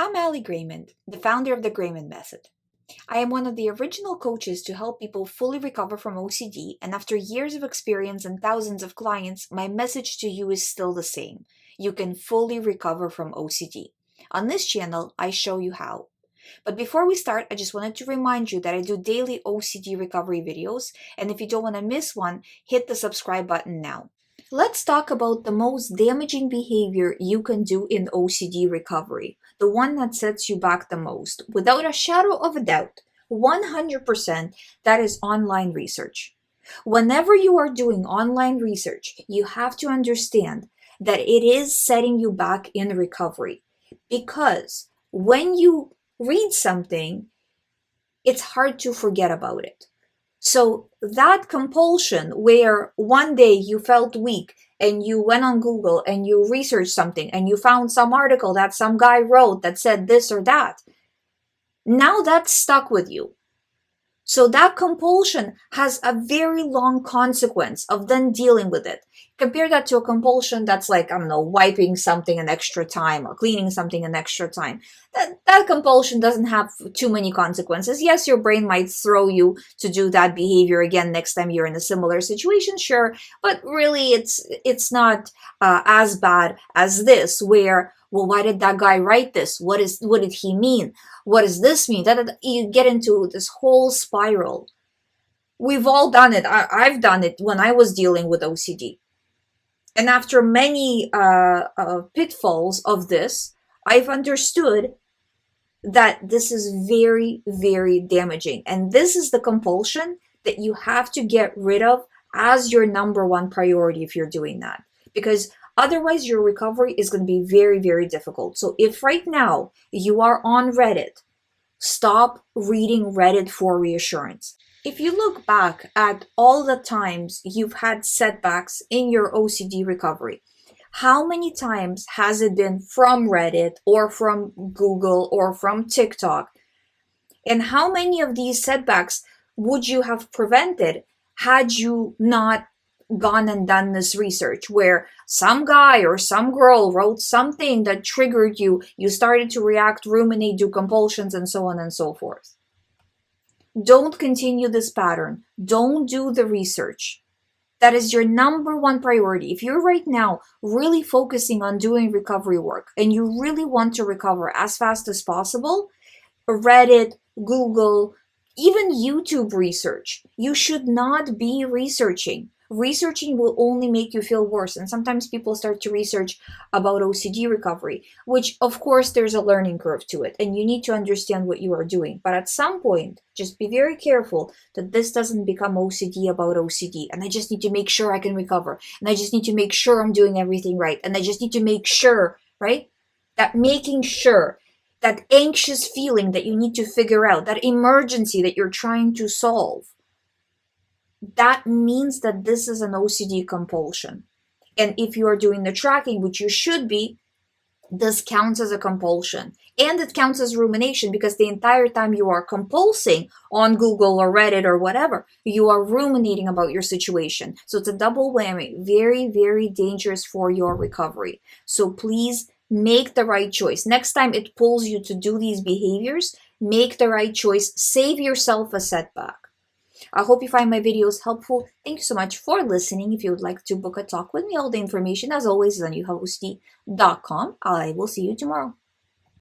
I'm GREYMOND, the founder of the GREYMOND method. I am one of the original coaches to help people fully recover from OCD, and after years of experience and thousands of clients, my message to you is still the same. You can fully recover from OCD. On this channel, I show you how. But before we start, I just wanted to remind you that I do daily OCD recovery videos, and if you don't want to miss one, hit the subscribe button now. Let's talk about the most damaging behavior you can do in OCD recovery, the one that sets you back the most. Without a shadow of a doubt, 100%, that is online research. Whenever you are doing online research, you have to understand that it is setting you back in recovery, because when you read something, it's hard to forget about it. So that compulsion where one day you felt weak and you went on Google and you researched something and you found some article that some guy wrote that said this or that, now that's stuck with you. So that compulsion has a very long consequence of then dealing with it. Compare that to a compulsion that's like, I don't know, wiping something an extra time or cleaning something an extra time. That compulsion doesn't have too many consequences. Yes, your brain might throw you to do that behavior again next time you're in a similar situation, sure, but really it's not as bad as this, where, well, why did that guy write this? What did he mean? What does this mean? You get into this whole spiral. We've all done it. I've done it when I was dealing with OCD. And after many pitfalls of this, I've understood that this is very, very damaging. And this is the compulsion that you have to get rid of as your number one priority if you're doing that. Because otherwise, your recovery is going to be very, very difficult. So if right now you are on Reddit, stop reading Reddit for reassurance. If you look back at all the times you've had setbacks in your OCD recovery, how many times has it been from Reddit or from Google or from TikTok? And how many of these setbacks would you have prevented had you not gone and done this research, where some guy or some girl wrote something that triggered you, you started to react, ruminate, do compulsions, and so on and so forth? Don't continue this pattern. Don't do the research. That is your number one priority. If you're right now really focusing on doing recovery work and you really want to recover as fast as possible, Reddit, Google, even YouTube research, you should not be researching. Researching will only make you feel worse. And sometimes people start to research about OCD recovery, which of course there's a learning curve to it and you need to understand what you are doing. But at some point, just be very careful that this doesn't become OCD about OCD. And I just need to make sure I can recover. And I just need to make sure I'm doing everything right. And I just need to make sure, right? That making sure, that anxious feeling that you need to figure out, that emergency that you're trying to solve, that means that this is an OCD compulsion. And if you are doing the tracking, which you should be, this counts as a compulsion. And it counts as rumination, because the entire time you are compulsing on Google or Reddit or whatever, you are ruminating about your situation. So it's a double whammy. Very, very dangerous for your recovery. So please make the right choice. Next time it pulls you to do these behaviors, make the right choice. Save yourself a setback. I hope you find my videos helpful. Thank you so much for listening. If you would like to book a talk with me, all the information, as always, is on uhocd.com. I will see you tomorrow.